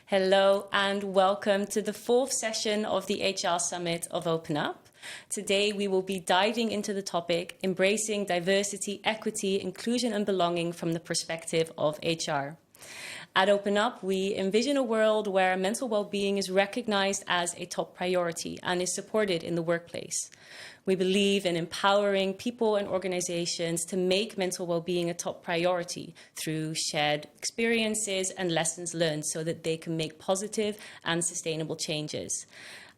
Hello and welcome to the fourth session of the HR Summit of OpenUp. Today we will be diving into the topic embracing diversity, equity, inclusion and belonging from the perspective of HR. At OpenUp, we envision a world where mental well-being is recognized as a top priority and is supported in the workplace. We believe in empowering people and organizations to make mental well-being a top priority through shared experiences and lessons learned so that they can make positive and sustainable changes.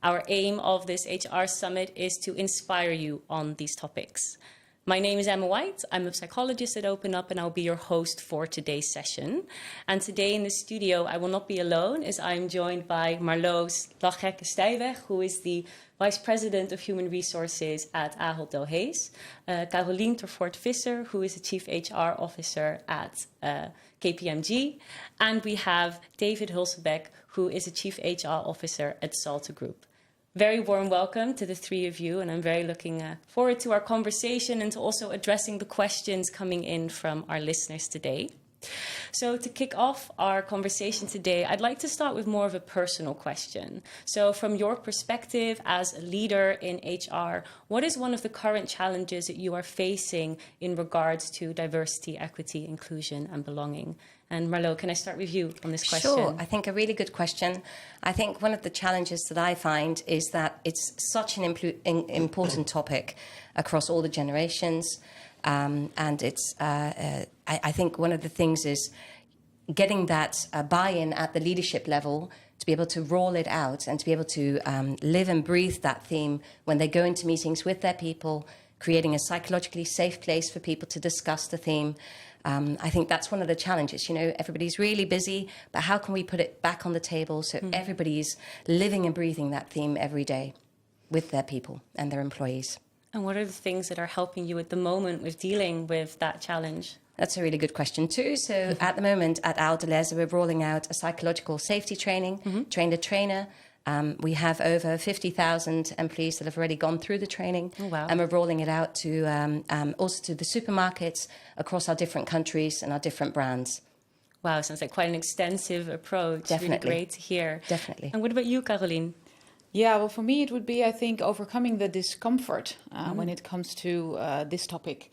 Our aim of this HR Summit is to inspire you on these topics. My name is Emma White. I'm a psychologist at OpenUp and I'll be your host for today's session. And today in the studio, I will not be alone as I'm joined by Marlo Schlaghecke-Stijweg, who is the Vice President of Human Resources at Ahold Delhaize, Caroline Tervoort-Visser, who is the Chief HR Officer at KPMG, and we have David Hulsenbek, who is the Chief HR Officer at Salta Group. Very warm welcome to the three of you, and I'm very looking forward to our conversation and to also addressing the questions coming in from our listeners today. So to kick off our conversation today, I'd like to start with more of a personal question. So from your perspective as a leader in HR, what is one of the current challenges that you are facing in regards to diversity, equity, inclusion and belonging? And Marlo, can I start with you on this question? Sure, I think a really good question. I think one of the challenges that I find is that it's such an important topic across all the generations. And it's, I think one of the things is getting that buy-in at the leadership level to be able to roll it out and to be able to live and breathe that theme when they go into meetings with their people, creating a psychologically safe place for people to discuss the theme. I think that's one of the challenges. You know, everybody's really busy, but how can we put it back on the table so everybody's living and breathing that theme every day with their people and their employees? And what are the things that are helping you at the moment with dealing with that challenge? That's a really good question too. So at the moment at Ahold Delhaize, we're rolling out a psychological safety training, train the trainer. We have over 50,000 employees that have already gone through the training. Oh, wow. And we're rolling it out to also to the supermarkets across our different countries and our different brands. Wow, sounds like quite an extensive approach. Definitely. Really great to hear. Definitely. And what about you, Caroline? Yeah, well, for me, it would be, I think, overcoming the discomfort when it comes to this topic,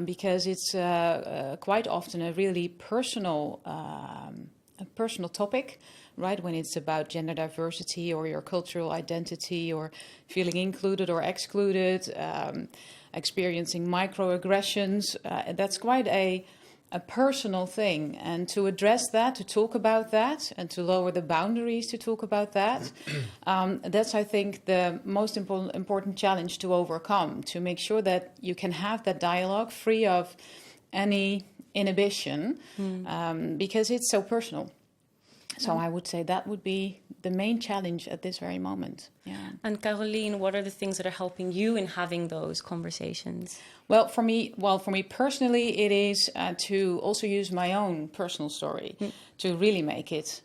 because it's quite often a really personal topic, right? When it's about gender diversity or your cultural identity or feeling included or excluded, experiencing microaggressions, that's quite a personal thing, and to address that, to talk about that, and to lower the boundaries to talk about that, that's, I think, the most important challenge to overcome, to make sure that you can have that dialogue free of any inhibition, because it's so personal. So I would say that would be the main challenge at this very moment. Yeah. And Caroline, what are the things that are helping you in having those conversations? Well, for me personally, it is to also use my own personal story to really make it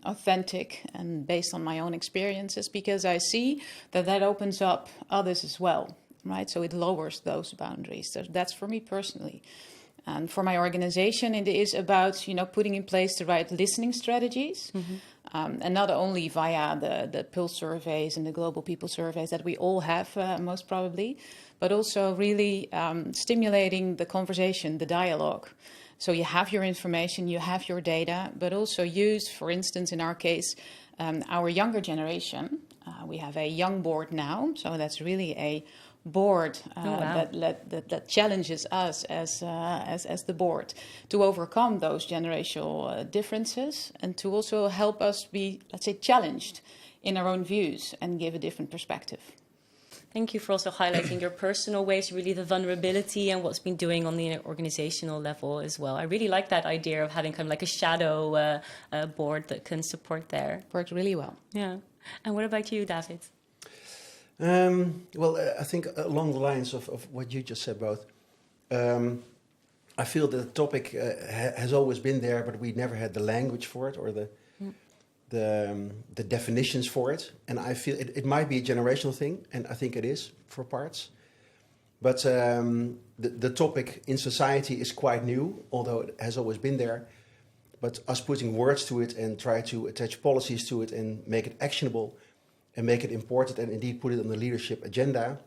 authentic and based on my own experiences, because I see that opens up others as well, right? So it lowers those boundaries. So that's for me personally. And for my organization, it is about, putting in place the right listening strategies, and not only via the Pulse surveys and the Global People surveys that we all have, most probably, but also really stimulating the conversation, the dialogue. So you have your information, you have your data, but also use, for instance, in our case, our younger generation. We have a young board now, so that's really a board that challenges us as the board to overcome those generational differences and to also help us be, let's say, challenged in our own views and give a different perspective. Thank you for also highlighting your personal ways, really the vulnerability and what's been doing on the organizational level as well. I really like that idea of having kind of like a shadow board that can support there. Worked really well. Yeah. And what about you, David? I think along the lines of what you just said both, I feel that the topic has always been there, but we never had the language for it or the definitions for it. And I feel it might be a generational thing, and I think it is for parts. But the topic in society is quite new, although it has always been there. But us putting words to it and try to attach policies to it and make it actionable and make it important and indeed put it on the leadership agenda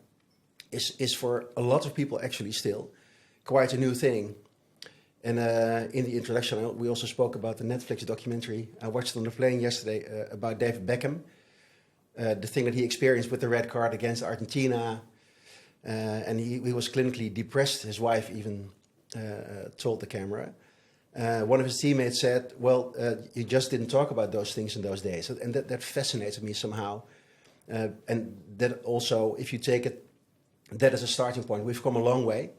is for a lot of people actually still quite a new thing. And in the introduction, we also spoke about the Netflix documentary. I watched it on the plane yesterday about David Beckham, the thing that he experienced with the red card against Argentina. And he was clinically depressed. His wife even told the camera. One of his teammates said, well, you just didn't talk about those things in those days. And that fascinated me somehow. And that also, if you take it, that as a starting point, we've come a long way.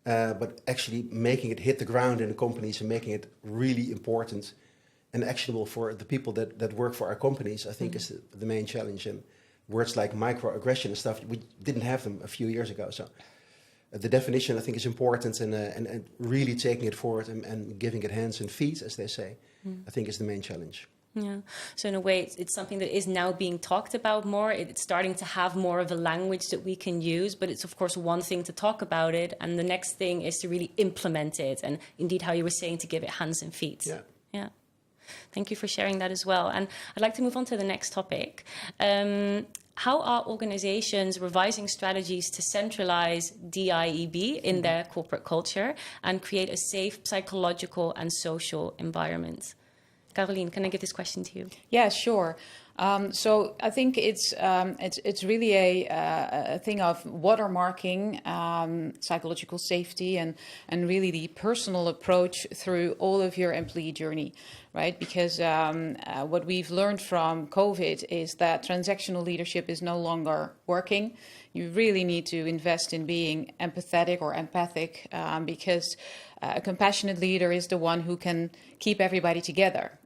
But actually making it hit the ground in the companies and making it really important and actionable for the people that work for our companies, I think is the main challenge. And words like microaggression and stuff, we didn't have them a few years ago. So the definition, I think, is important, and really taking it forward and giving it hands and feet, as they say, I think is the main challenge. Yeah. So in a way, it's something that is now being talked about more. It's starting to have more of a language that we can use, but it's, of course, one thing to talk about it. And the next thing is to really implement it. And indeed, how you were saying, to give it hands and feet. Yeah. Yeah. Thank you for sharing that as well. And I'd like to move on to the next topic. How are organizations revising strategies to centralize DIEB in their corporate culture and create a safe psychological and social environment? Caroline, can I give this question to you? Yeah, sure. So I think it's really a thing of watermarking psychological safety and really the personal approach through all of your employee journey, right? Because what we've learned from COVID is that transactional leadership is no longer working. You really need to invest in being empathetic or empathic because a compassionate leader is the one who can keep everybody together.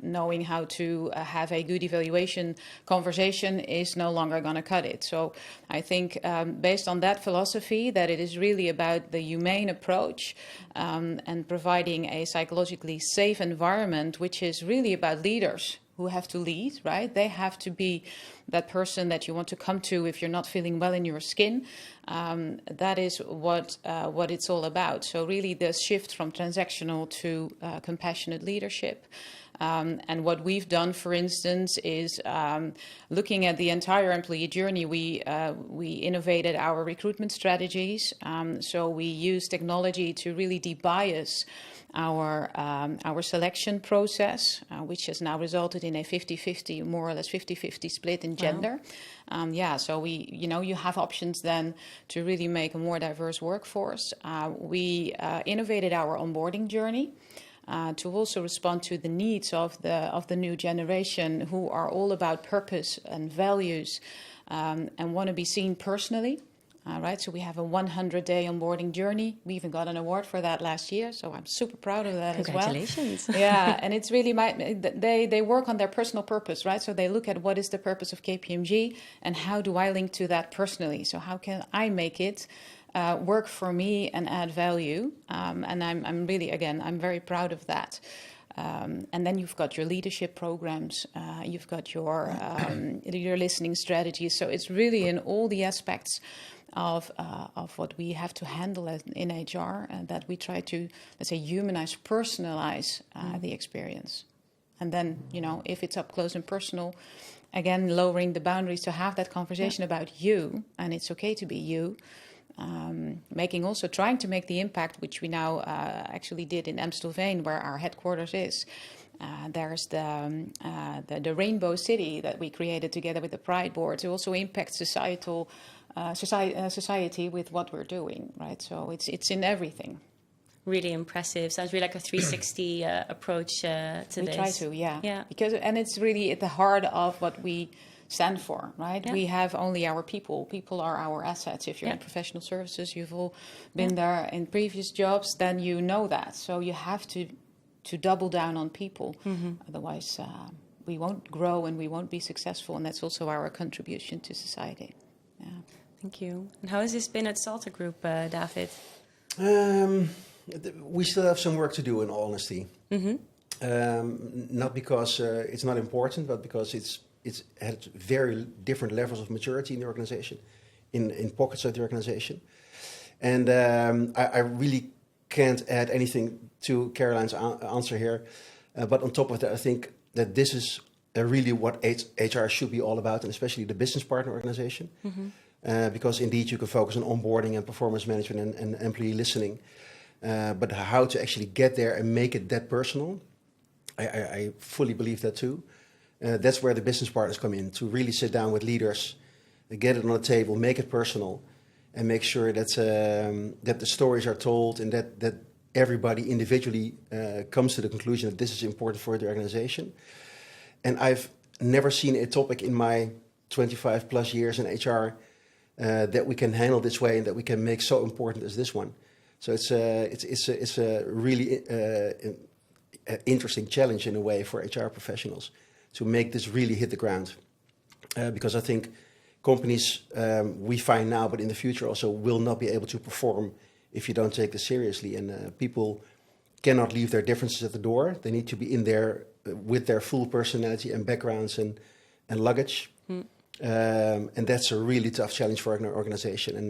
Knowing how to have a good evaluation conversation is no longer going to cut it. So I think based on that philosophy, that it is really about the humane approach and providing a psychologically safe environment, which is really about leaders who have to lead, right? They have to be that person that you want to come to if you're not feeling well in your skin. That is what it's all about. So really the shift from transactional to compassionate leadership. And what we've done, for instance, is looking at the entire employee journey. We innovated our recruitment strategies. So we use technology to really debias our selection process, which has now resulted in a 50-50, more or less 50-50 split in gender. Wow. So you have options then to really make a more diverse workforce. We innovated our onboarding journey to also respond to the needs of the new generation, who are all about purpose and values and want to be seen personally. Right, so we have a 100-day onboarding journey. We even got an award for that last year, so I'm super proud of that as well. Congratulations. Yeah, and it's really they work on their personal purpose, right? So they look at what is the purpose of KPMG and how do I link to that personally? So how can I make it work for me and add value? And I'm really, again, I'm very proud of that. And then you've got your leadership programs, you've got your listening strategies. So it's really in all the aspects of what we have to handle in HR, and that we try to, let's say, humanize, personalize the experience. And then, if it's up close and personal, again, lowering the boundaries to have that conversation about you, and it's okay to be you. Trying to make the impact, which we now actually did in Amstelveen, where our headquarters is. There's the Rainbow City that we created together with the Pride Board to also impact society with what we're doing, right? So it's in everything. Really impressive. Sounds really like a 360 approach to this. We try to, yeah. And it's really at the heart of what we stand for, right? Yeah. We have only our people. People are our assets. If you're in professional services, you've all been there in previous jobs, then you know that. So you have to double down on people. Mm-hmm. Otherwise, we won't grow and we won't be successful. And that's also our contribution to society. Yeah. Thank you. And how has this been at Salta Group, David? We still have some work to do, in all honesty. Mm-hmm. Not because it's not important, but because it's had very different levels of maturity in the organization, in pockets of the organization. And I really can't add anything to Caroline's answer here. But on top of that, I think that this is really what HR should be all about, and especially the business partner organization. Because indeed you can focus on onboarding and performance management and employee listening. But how to actually get there and make it that personal, I fully believe that too. That's where the business partners come in, to really sit down with leaders, get it on the table, make it personal, and make sure that the stories are told and that everybody individually comes to the conclusion that this is important for the organization. And I've never seen a topic in my 25 plus years in HR that we can handle this way and that we can make so important as this one. So it's a really interesting challenge in a way for HR professionals to make this really hit the ground. Because I think companies we find now, but in the future also, will not be able to perform if you don't take this seriously. And people cannot leave their differences at the door. They need to be in there with their full personality and backgrounds and luggage. And that's a really tough challenge for an organization. And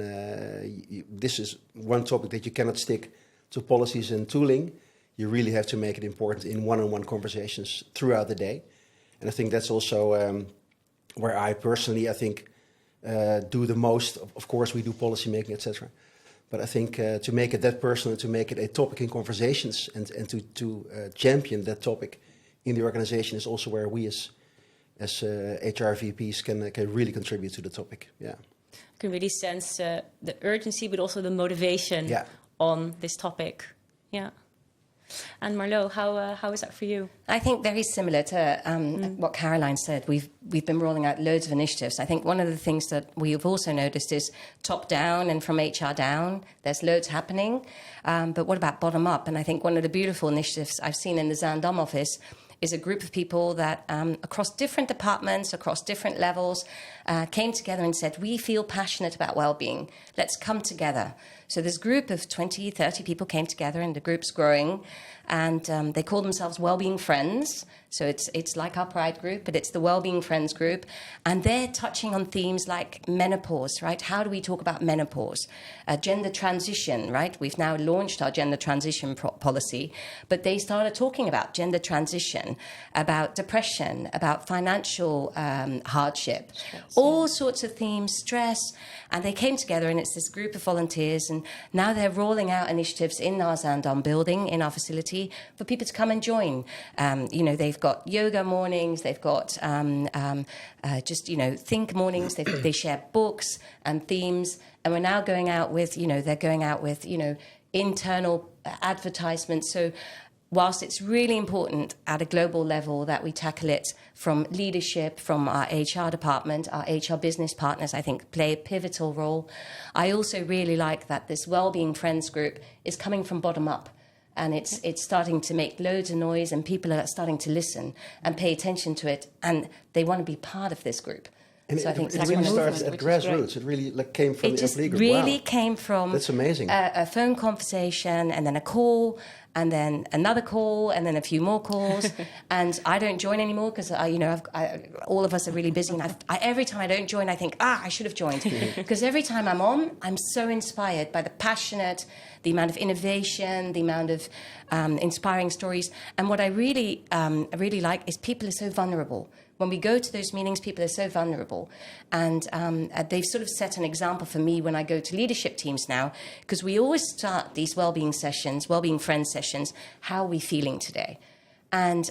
this is one topic that you cannot stick to policies and tooling. You really have to make it important in one-on-one conversations throughout the day. And I think that's also where I personally, I think, do the most. Of course, we do policy making, etc. But I think to make it that personal, to make it a topic in conversations and to champion that topic in the organization is also where we as HR VPs can really contribute to the topic. Yeah, I can really sense the urgency, but also the motivation on this topic. Yeah. And Marlo, how is that for you? I think very similar to what Caroline said. We've been rolling out loads of initiatives. I think one of the things that we've also noticed is top down and from HR down. There's loads happening. But what about bottom up? And I think one of the beautiful initiatives I've seen in the Zaandam office is a group of people that across different departments, across different levels, came together and said, we feel passionate about well-being. Let's come together. So this group of 20, 30 people came together, and the group's growing, and they call themselves Wellbeing Friends. So it's like our Pride group, but it's the Wellbeing Friends group. And they're touching on themes like menopause, right? How do we talk about menopause? Gender transition, right? We've now launched our gender transition policy, but they started talking about gender transition, about depression, about financial hardship, stress, all sorts of themes, stress. And they came together, and it's this group of volunteers, and now they're rolling out initiatives in our Zaandam building, in our facility, for people to come and join. They've got yoga mornings, they've got think mornings, they share books and themes, and we're now going out with, they're going out with, internal advertisements. So whilst it's really important at a global level that we tackle it from leadership, from our HR department, our HR business partners, I think, play a pivotal role. I also really like that this Wellbeing Friends group is coming from bottom up. And it's starting to make loads of noise, and people are starting to listen and pay attention to it, and they want to be part of this group. And so I think it really started at grassroots. It really came from the employee group. It just really came from that's amazing. A phone conversation, and then a call, and then another call, and then a few more calls. And I don't join anymore because all of us are really busy. And every time I don't join, I think, I should have joined. Because every time I'm on, I'm so inspired by the amount of innovation, the amount of inspiring stories. And what I really like is people are so vulnerable. When we go to those meetings, people are so vulnerable. And they've sort of set an example for me when I go to leadership teams now, because we always start these well-being sessions, well-being friends sessions, how are we feeling today? And,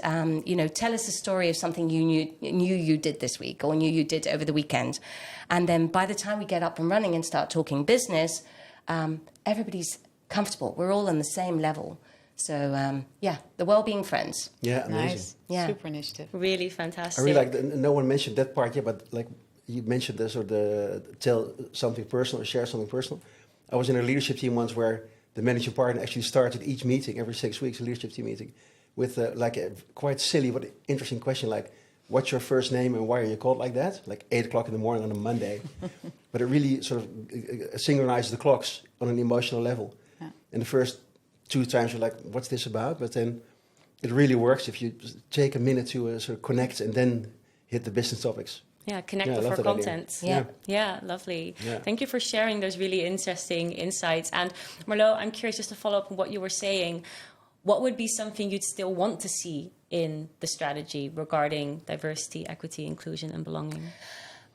tell us a story of something you knew you did this week or knew you did over the weekend. And then by the time we get up and running and start talking business, everybody's comfortable. We're all on the same level. So, the Wellbeing Friends. Yeah, amazing. Nice. Yeah. Super initiative. Really fantastic. I really like no one mentioned that part yet, but like you mentioned this, or the tell something personal or share something personal. I was in a leadership team once where the managing partner actually started each meeting, every 6 weeks, a leadership team meeting, with a quite silly but interesting question like, what's your first name and why are you called like that? Like 8 o'clock in the morning on a Monday. But it really sort of synchronizes the clocks on an emotional level. Yeah. And the first 2 times you're like, what's this about? But then it really works if you take a minute to sort of connect and then hit the business topics. Yeah, connect Yeah, I love before that idea. content. Yeah. Yeah, lovely. Yeah. Thank you for sharing those really interesting insights. And Marlo, I'm curious, just to follow up on what you were saying, what would be something you'd still want to see in the strategy regarding diversity, equity, inclusion, and belonging?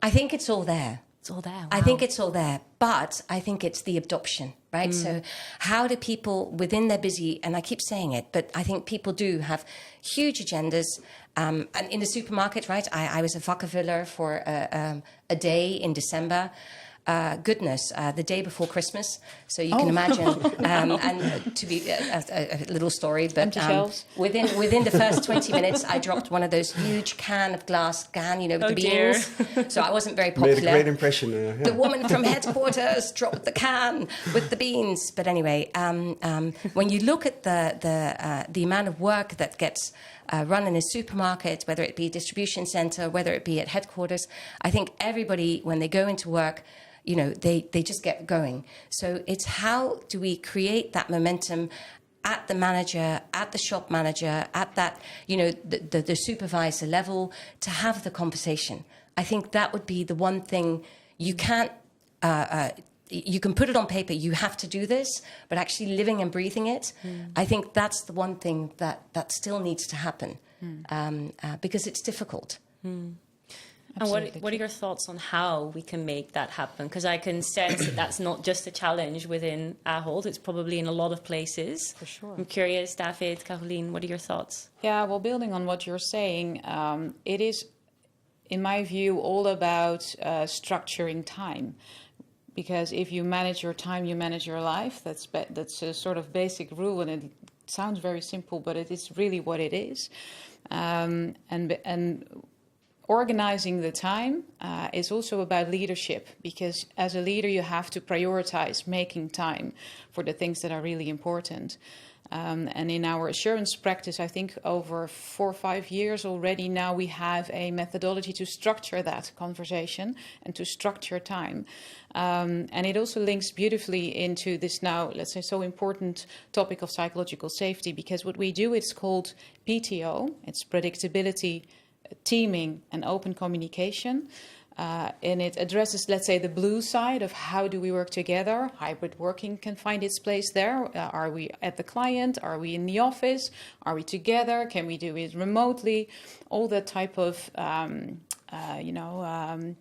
I think it's all there. It's all there. I think it's all there, but I think it's the adoption, right? So how do people within their busy, and I keep saying it, but I think people do have huge agendas. And in the supermarket, right? I was a vakkenvuller for a day in December. The day before Christmas. So you can imagine, and to be a little story, but within the first 20 minutes, I dropped one of those huge glass can, with the beans. So I wasn't very popular. Made a great impression. The woman from headquarters dropped the can with the beans. But anyway, when you look at the amount of work that gets run in a supermarket, whether it be a distribution center, whether it be at headquarters, I think everybody, when they go into work, they just get going. So it's how do we create that momentum at the manager, at the shop manager, at that, the supervisor level, to have the conversation. I think that would be the one thing you can't, you can put it on paper, you have to do this, but actually living and breathing it, I think that's the one thing that still needs to happen, because it's difficult. And what are your thoughts on how we can make that happen? Because I can sense that that's not just a challenge within Ahold, it's probably in a lot of places. For sure. I'm curious, David, Caroline, what are your thoughts? Yeah, well, building on what you're saying, it is, in my view, all about structuring time. Because if you manage your time, you manage your life. That's a sort of basic rule, and it sounds very simple, but it is really what it is. And organizing the time is also about leadership, because as a leader, you have to prioritize making time for the things that are really important. And in our assurance practice, I think over 4 or 5 years already now, we have a methodology to structure that conversation and to structure time. And it also links beautifully into this now, let's say, so important topic of psychological safety, because what we do, it's called PTO, it's predictability, teaming and open communication. And it addresses, let's say, the blue side of how do we work together. Hybrid working can find its place there. Are we at the client? Are we in the office? Are we together? Can we do it remotely? All that type of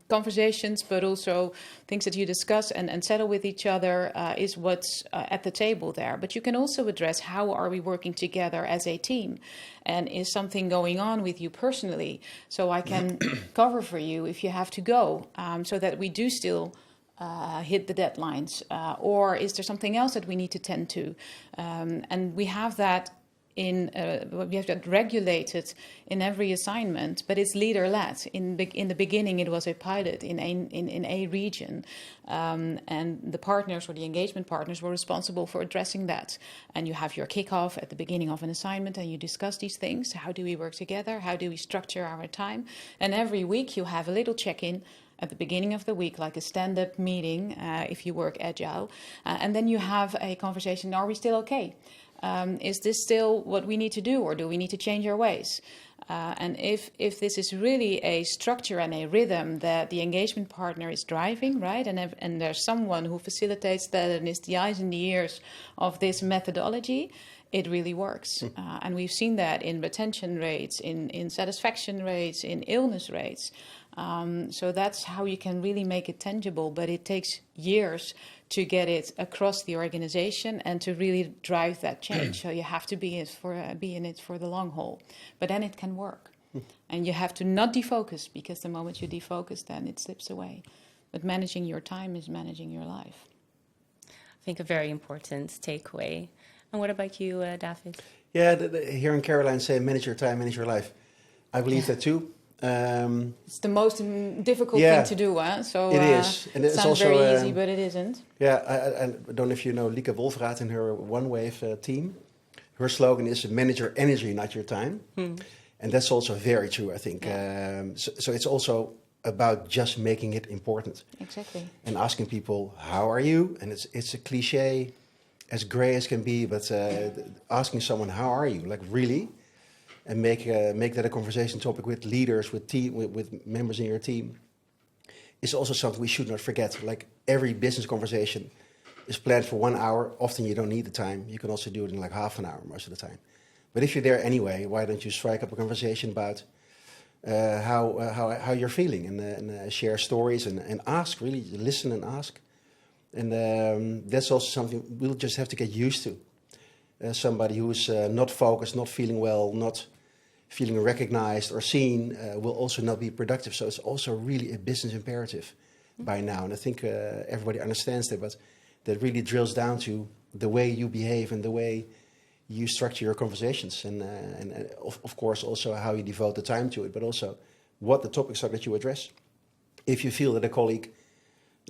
conversations, but also things that you discuss and settle with each other is what's at the table there. But you can also address how are we working together as a team, and is something going on with you personally, so I can cover for you if you have to go, so that we do still hit the deadlines, or is there something else that we need to tend to, and we have that we have that regulated in every assignment, but it's leader-led. In the beginning, it was a pilot in a region, and the partners or the engagement partners were responsible for addressing that. And you have your kickoff at the beginning of an assignment, and you discuss these things. How do we work together? How do we structure our time? And every week, you have a little check-in at the beginning of the week, like a stand-up meeting, if you work agile. And then you have a conversation, are we still okay? Is this still what we need to do, or do we need to change our ways? And if this is really a structure and a rhythm that the engagement partner is driving, right, and there's someone who facilitates that and is the eyes and the ears of this methodology, it really works. And we've seen that in retention rates, in satisfaction rates, in illness rates. So that's how you can really make it tangible, but it takes years to get it across the organization and to really drive that change. So you have to be in it for the long haul, but then it can work. And you have to not defocus, because the moment you defocus, then it slips away. But managing your time is managing your life. I think a very important takeaway. And what about you, David? Yeah, hearing Caroline say, manage your time, manage your life. I believe that too. It's the most difficult thing to do, huh? So it is, and it's sounds also very easy, but it isn't. Yeah, I don't know if you know Lieke Wolfraat in her One Wave team. Her slogan is "Manage your energy, not your time," and that's also very true, I think. Yeah. So it's also about just making it important. Exactly. And asking people, "How are you?" And it's a cliche, as grey as can be, but asking someone, "How are you?" Like really. and make that a conversation topic with leaders, with members in your team, is also something we should not forget. Like every business conversation is planned for 1 hour. Often you don't need the time. You can also do it in like half an hour most of the time. But if you're there anyway, why don't you strike up a conversation about how you're feeling and share stories and ask, really listen and ask. And that's also something we'll just have to get used to. Somebody who's not focused, not feeling well, not feeling recognized or seen will also not be productive. So it's also really a business imperative by now. And I think everybody understands that, but that really drills down to the way you behave and the way you structure your conversations. And of course, also how you devote the time to it, but also what the topics are that you address. If you feel that a colleague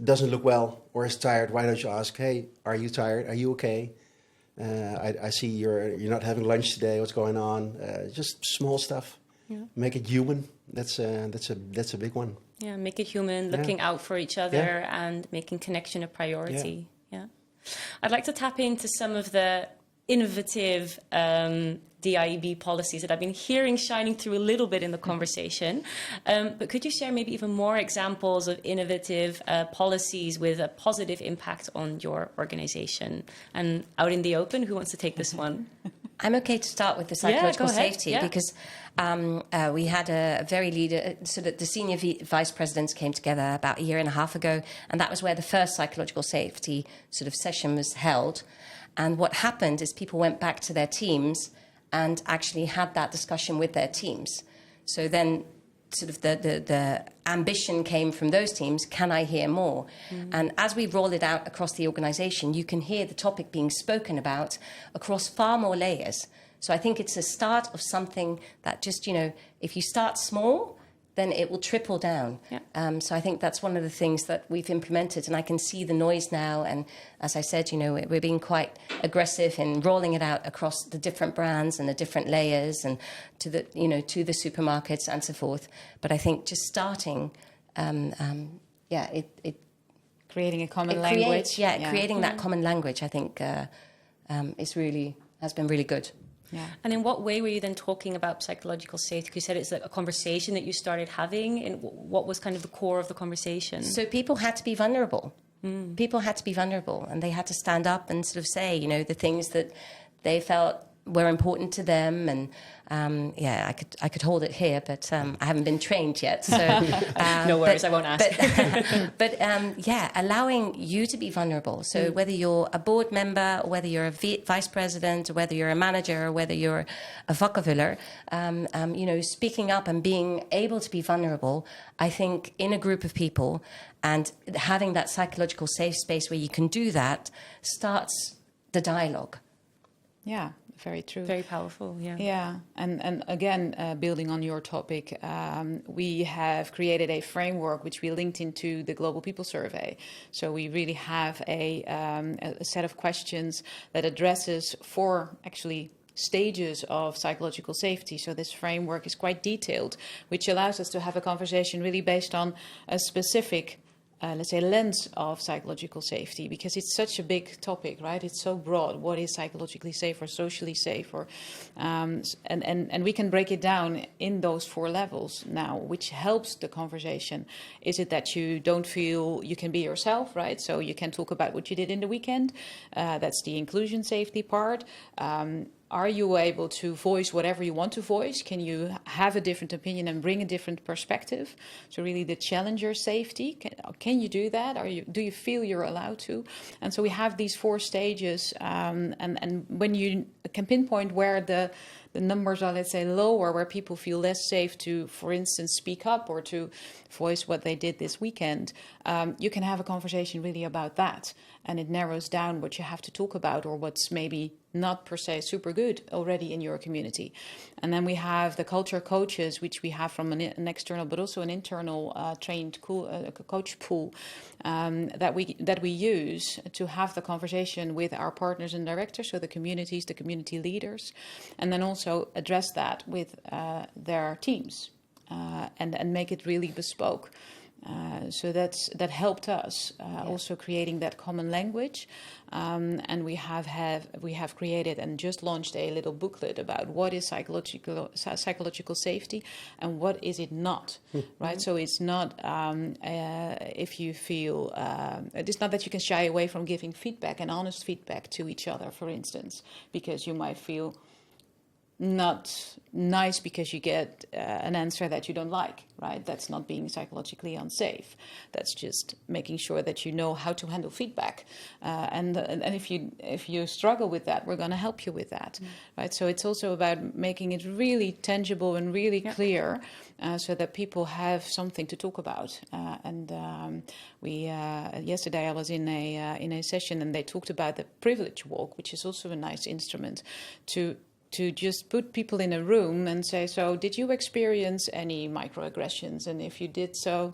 doesn't look well or is tired, why don't you ask, hey, are you tired? Are you okay? I see you're not having lunch today. What's going on? Just small stuff. Yeah. Make it human. That's a big one. Yeah, make it human. Looking out for each other and making connection a priority. Yeah. I'd like to tap into some of the innovative DIEB policies that I've been hearing shining through a little bit in the conversation. But could you share maybe even more examples of innovative policies with a positive impact on your organization? And out in the open, who wants to take this one? I'm okay to start with the psychological safety because we had a very leader, so that the senior vice presidents came together about a year and a half ago, and that was where the first psychological safety sort of session was held. And what happened is people went back to their teams and actually had that discussion with their teams. So then sort of the ambition came from those teams, can I hear more? And as we roll it out across the organization, you can hear the topic being spoken about across far more layers. So I think it's a start of something that just, if you start small, then it will trickle down. Yeah. So I think that's one of the things that we've implemented, and I can see the noise now. And as I said, we're being quite aggressive in rolling it out across the different brands and the different layers, and to the supermarkets and so forth. But I think just starting, creating a common language. Creating that common language, I think, has been really good. Yeah. And in what way were you then talking about psychological safety? Because you said it's like a conversation that you started having. And what was kind of the core of the conversation? So people had to be vulnerable. People had to be vulnerable, and they had to stand up and sort of say, the things that they felt were important to them. And I could hold it here, but I haven't been trained yet. So no worries, I won't ask. But allowing you to be vulnerable. So whether you're a board member, or whether you're a vice president, or whether you're a manager, or whether you're a vakkenvuller, speaking up and being able to be vulnerable, I think in a group of people and having that psychological safe space where you can do that starts the dialogue. Yeah. Very true. Very powerful, yeah. Yeah, and again, building on your topic, we have created a framework which we linked into the Global People Survey. So we really have a set of questions that addresses 4 stages of psychological safety. So this framework is quite detailed, which allows us to have a conversation really based on a specific lens of psychological safety, because it's such a big topic, right? It's so broad. What is psychologically safe or socially safe? Or and we can break it down in those 4 levels now, which helps the conversation. Is it that you don't feel you can be yourself, right? So you can talk about what you did in the weekend. That's the inclusion safety part. Are you able to voice whatever you want to voice? Can you have a different opinion and bring a different perspective? So really the challenger safety, can you do that? Do you feel you're allowed to? And so we have these 4 stages, and when you can pinpoint where the numbers are, let's say, lower, where people feel less safe to, for instance, speak up or to voice what they did this weekend, you can have a conversation really about that. And it narrows down what you have to talk about, or what's maybe not per se super good already in your community. And then we have the culture coaches, which we have from an external but also an internal trained coach pool that we use to have the conversation with our partners and directors, so the communities, the community leaders, and then also address that with their teams and make it really bespoke. So that helped us also creating that common language, and we have created and just launched a little booklet about what is psychological safety and what is it not, right? So it's not if you feel it's not that you can shy away from giving feedback and honest feedback to each other, for instance, because you might feel not nice because you get an answer that you don't like, right? That's not being psychologically unsafe. That's just making sure that you know how to handle feedback. And if you struggle with that, we're going to help you with that, right? So it's also about making it really tangible and really clear, so that people have something to talk about. Yesterday I was in a session and they talked about the privilege walk, which is also a nice instrument to just put people in a room and say, so did you experience any microaggressions? And if you did so,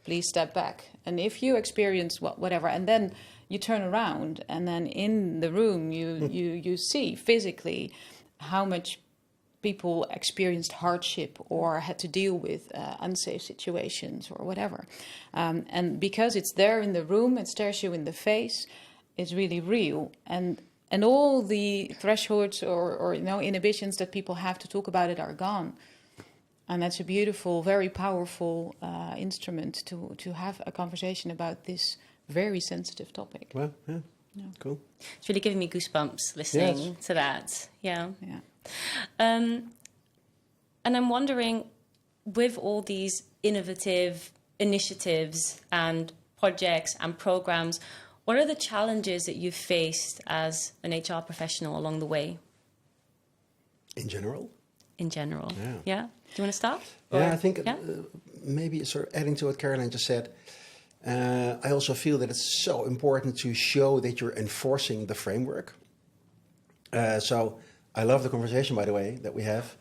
please step back. And if you experience whatever, and then you turn around and then in the room you see physically how much people experienced hardship or had to deal with unsafe situations or whatever. And because it's there in the room, it stares you in the face, it's really real. And all the thresholds or inhibitions that people have to talk about it are gone. And that's a beautiful, very powerful instrument to have a conversation about this very sensitive topic. Well, yeah. Cool. It's really giving me goosebumps listening to that. Yeah. And I'm wondering, with all these innovative initiatives and projects and programs, what are the challenges that you've faced as an HR professional along the way? In general? In general. Yeah. Yeah? Do you want to start? I think maybe sort of adding to what Caroline just said, I also feel that it's so important to show that you're enforcing the framework. So I love the conversation, by the way, that we have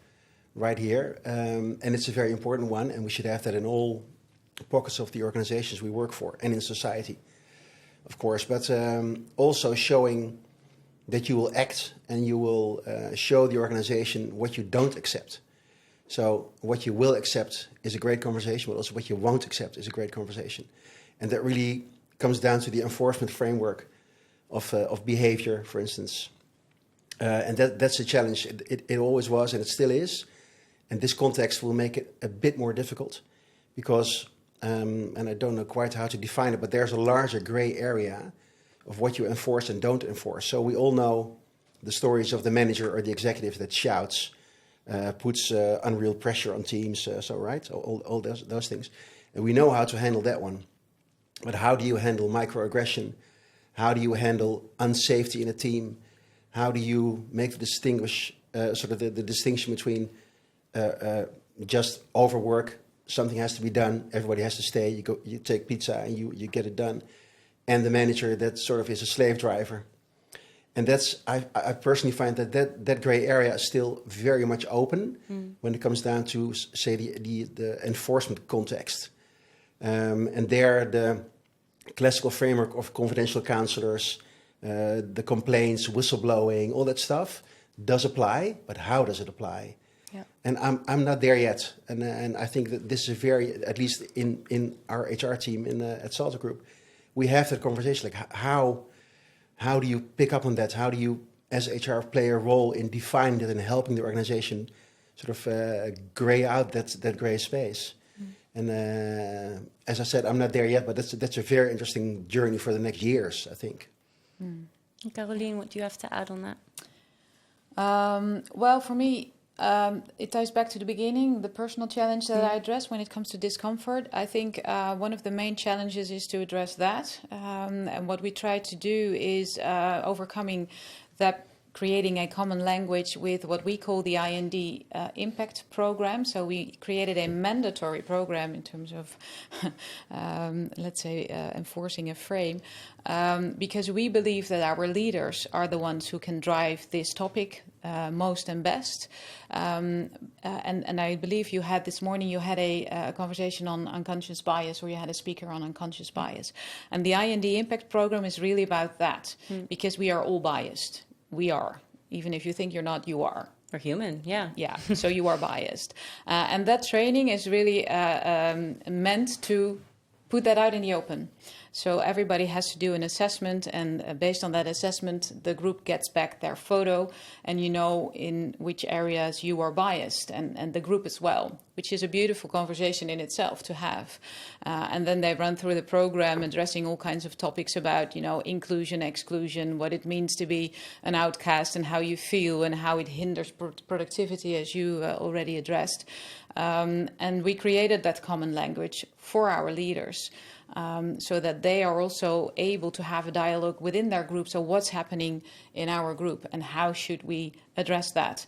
right here. And it's a very important one, and we should have that in all pockets of the organizations we work for and in society. Of course, but also showing that you will act and you will show the organization what you don't accept. So what you will accept is a great conversation, but also what you won't accept is a great conversation. And that really comes down to the enforcement framework of behavior, for instance. And that's a challenge. It always was and it still is. And this context will make it a bit more difficult because... and I don't know quite how to define it, but there's a larger gray area of what you enforce and don't enforce. So we all know the stories of the manager or the executive that shouts, puts unreal pressure on teams, right? All those things. And we know how to handle that one. But how do you handle microaggression? How do you handle unsafety in a team? How do you make the distinction between just overwork, something has to be done, everybody has to stay, you take pizza and you get it done, and the manager that sort of is a slave driver. And I personally find that gray area is still very much open when it comes down to, say, the enforcement context. And there the classical framework of confidential counselors, the complaints, whistleblowing, all that stuff does apply, but how does it apply? Yeah. And I'm not there yet, and I think that this is at least in our HR team at Salta Group, we have that conversation. Like how do you pick up on that? How do you, as HR, play a role in defining it and helping the organization sort of gray out that gray space? And as I said, I'm not there yet, but that's a very interesting journey for the next years, I think. Caroline, what do you have to add on that? Well, for me, it ties back to the beginning, the personal challenge that I address when it comes to discomfort. I think one of the main challenges is to address that. And what we try to do is overcoming that, creating a common language with what we call the IND impact program. So we created a mandatory program in terms of, let's say, enforcing a frame, because we believe that our leaders are the ones who can drive this topic most and best. And I believe you had this morning, you had a conversation on unconscious bias, or you had a speaker on unconscious bias. And the IND impact program is really about that, because we are all biased. We are. Even if you think you're not, you are. We're human, yeah. Yeah, so you are biased. And that training is really meant to put that out in the open. So everybody has to do an assessment, and based on that assessment, the group gets back their photo, and you know in which areas you are biased, and the group as well, which is a beautiful conversation in itself to have. And then they run through the program addressing all kinds of topics about, you know, inclusion, exclusion, what it means to be an outcast and how you feel and how it hinders productivity, as you already addressed. And we created that common language for our leaders, so that they are also able to have a dialogue within their group. So what's happening in our group and how should we address that?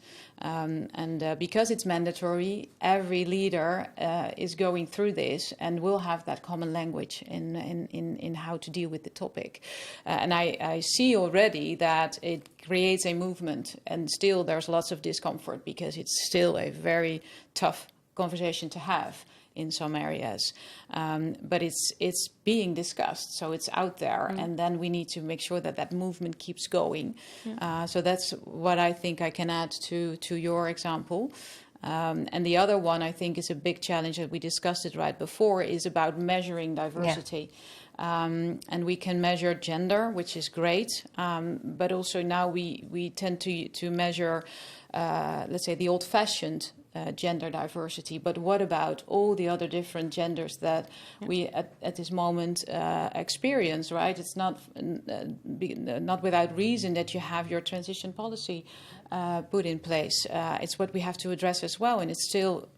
Because it's mandatory, every leader is going through this and will have that common language in how to deal with the topic. And I see already that it creates a movement, and still there's lots of discomfort because it's still a very tough conversation to have in some areas, but it's being discussed, so it's out there, and then we need to make sure that that movement keeps going. So that's what I think I can add to your example. And the other one I think is a big challenge that we discussed it right before, is about measuring diversity. And we can measure gender, which is great, but also now we tend to measure, let's say, the old-fashioned gender diversity. But what about all the other different genders that we at this moment experience, right? It's not without reason that you have your transition policy put in place. It's what we have to address as well, and it's still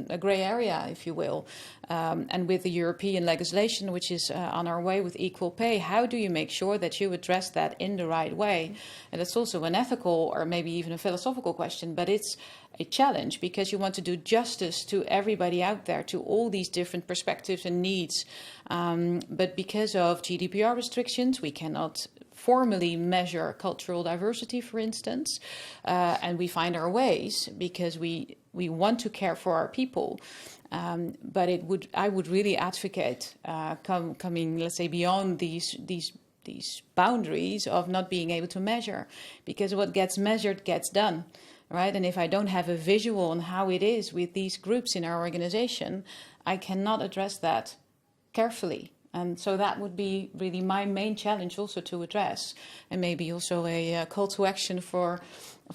a grey area, if you will. And with the European legislation, which is on our way with equal pay, how do you make sure that you address that in the right way? And it's also an ethical or maybe even a philosophical question, but it's a challenge because you want to do justice to everybody out there, to all these different perspectives and needs. But because of GDPR restrictions, we cannot formally measure cultural diversity, for instance, and we find our ways because we want to care for our people, but I would really advocate coming, let's say, beyond these boundaries of not being able to measure, because what gets measured gets done, right? And if I don't have a visual on how it is with these groups in our organization, I cannot address that carefully. And so that would be really my main challenge also to address, and maybe also a call to action for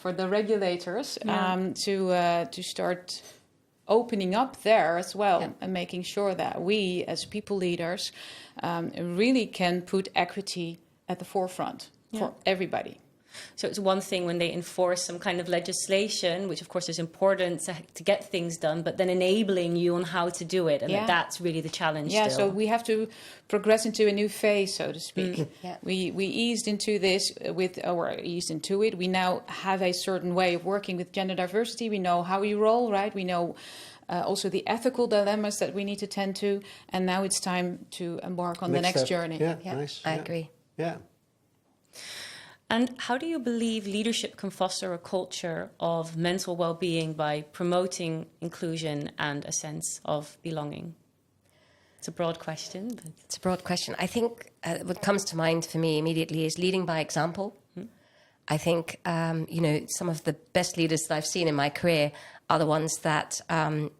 the regulators to start opening up there as well, and making sure that we as people leaders really can put equity at the forefront for everybody. So it's one thing when they enforce some kind of legislation, which of course is important to get things done, but then enabling you on how to do it. And that's really the challenge. Yeah, still. so we have to progress into a new phase, so to speak. We eased into this eased into it. We now have a certain way of working with gender diversity. We know how we roll, right? We know also the ethical dilemmas that we need to tend to. And now it's time to embark on the next journey. Yeah, nice. I agree. Yeah. And how do you believe leadership can foster a culture of mental well-being by promoting inclusion and a sense of belonging? It's a broad question. But... It's a broad question. I think what comes to mind for me immediately is leading by example. I think, some of the best leaders that I've seen in my career are the ones that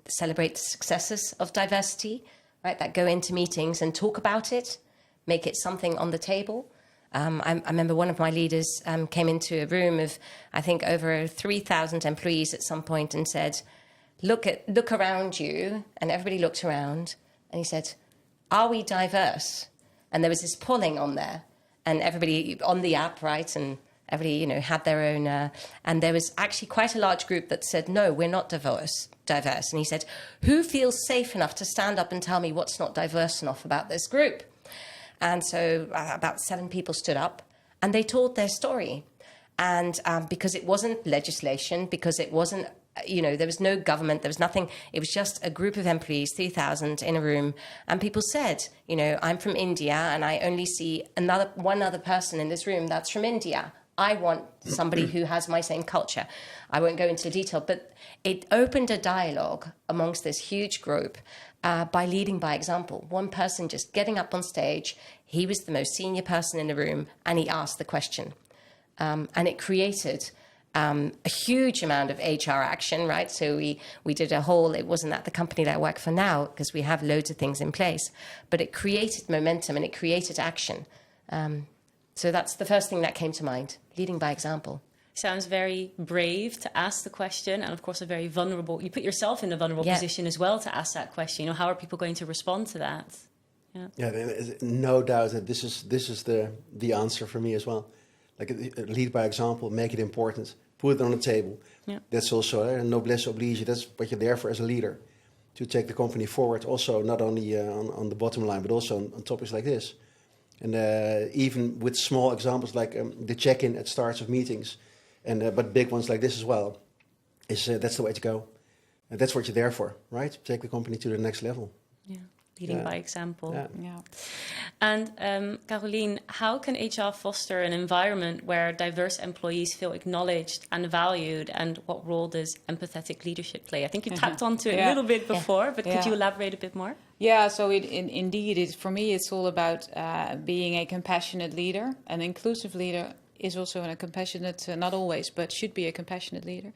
celebrate the successes of diversity, right? That go into meetings and talk about it, make it something on the table. I remember one of my leaders came into a room of, I think, over 3,000 employees at some point and said, look around you. And everybody looked around and he said, are we diverse? And there was this polling on there and everybody on the app, right? And everybody, had their own. And there was actually quite a large group that said, no, we're not diverse. And he said, who feels safe enough to stand up and tell me what's not diverse enough about this group? And so about 7 people stood up and they told their story. And because it wasn't legislation, because it wasn't, there was no government, there was nothing. It was just a group of employees, 3,000 in a room. And people said, I'm from India and I only see one other person in this room that's from India. I want somebody who has my same culture. I won't go into detail, but it opened a dialogue amongst this huge group by leading by example. One person just getting up on stage, he was the most senior person in the room, and he asked the question. And it created a huge amount of HR action, right? So we did a whole, it wasn't at the company that I work for now, because we have loads of things in place, but it created momentum and it created action. So that's the first thing that came to mind, leading by example. Sounds very brave to ask the question, and of course a very vulnerable, you put yourself in a vulnerable position as well to ask that question. You know, how are people going to respond to that? Yeah, no doubt that this is the answer for me as well. Like lead by example, make it important, put it on the table. Yeah. That's also noblesse oblige. That's what you're there for as a leader, to take the company forward. Also, not only on the bottom line, but also on topics like this. And even with small examples like the check-in at starts of meetings, and but big ones like this as well, is that's the way to go. And that's what you're there for, right? Take the company to the next level. Yeah. Leading by example. Yeah. And Caroline, how can HR foster an environment where diverse employees feel acknowledged and valued, and what role does empathetic leadership play? I think you tapped onto it a little bit before, but could you elaborate a bit more? Yeah, so indeed, for me, it's all about being a compassionate leader, an inclusive leader. Is also a compassionate, not always, but should be a compassionate leader.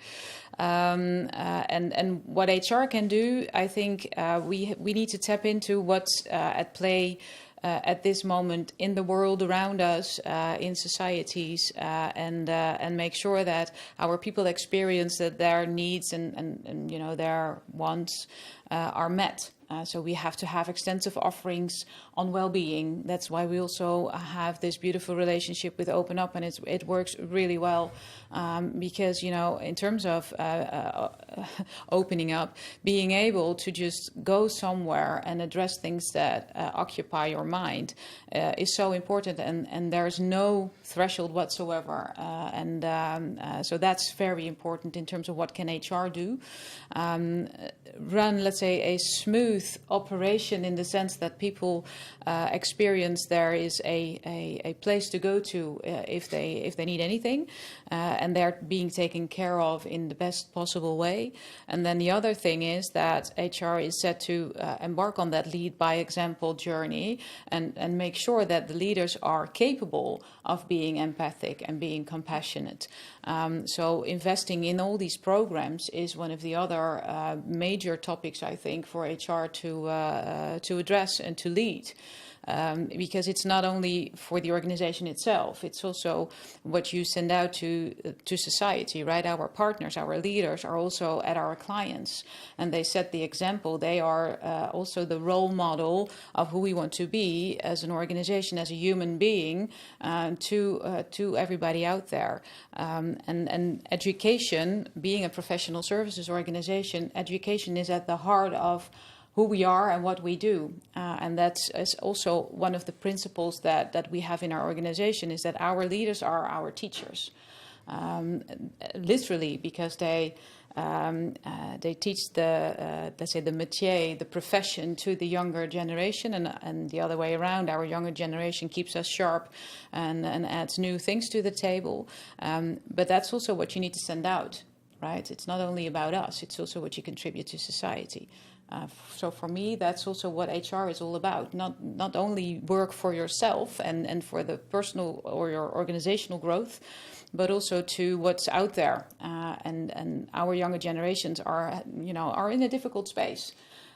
And what HR can do, I think we need to tap into what's at play at this moment in the world around us, in societies, and make sure that our people experience that their needs and you know, their wants are met. So we have to have extensive offerings on well-being. That's why we also have this beautiful relationship with OpenUp, and it works really well because, you know, in terms of opening up, being able to just go somewhere and address things that occupy your mind is so important, and there's no threshold whatsoever. So that's very important in terms of what can HR do. Run, let's say, a smooth operation in the sense that people experience there is a place to go to if they need anything, and they're being taken care of in the best possible way. And then the other thing is that HR is set to embark on that lead by example journey and make sure that the leaders are capable of being empathic and being compassionate. So investing in all these programs is one of the other major topics, I think, for HR to address and to lead. Because it's not only for the organization itself, it's also what you send out to society, right? Our partners, our leaders are also at our clients, and they set the example. They are also the role model of who we want to be as an organization, as a human being, to everybody out there. And education, being a professional services organization, education is at the heart of who we are and what we do. And that's is also one of the principles that we have in our organization, is that our leaders are our teachers. Literally, because they teach the, let's say, the métier, the profession to the younger generation, and the other way around. Our younger generation keeps us sharp and adds new things to the table. But that's also what you need to send out, right? It's not only about us, it's also what you contribute to society. So for me, that's also what HR is all about. Not only work for yourself and for the personal or your organizational growth, but also to what's out there. And our younger generations are in a difficult space.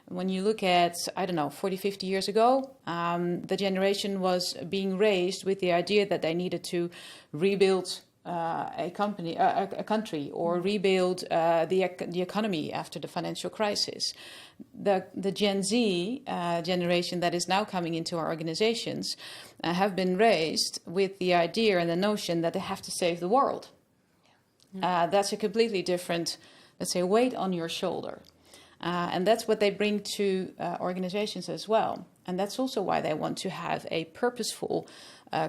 When you look at, 40, 50 years ago, the generation was being raised with the idea that they needed to rebuild a country, or rebuild the economy after the financial crisis. The Gen Z generation that is now coming into our organizations have been raised with the idea and the notion that they have to save the world. That's a completely different, let's say, weight on your shoulder. And that's what they bring to organizations as well. And that's also why they want to have a purposeful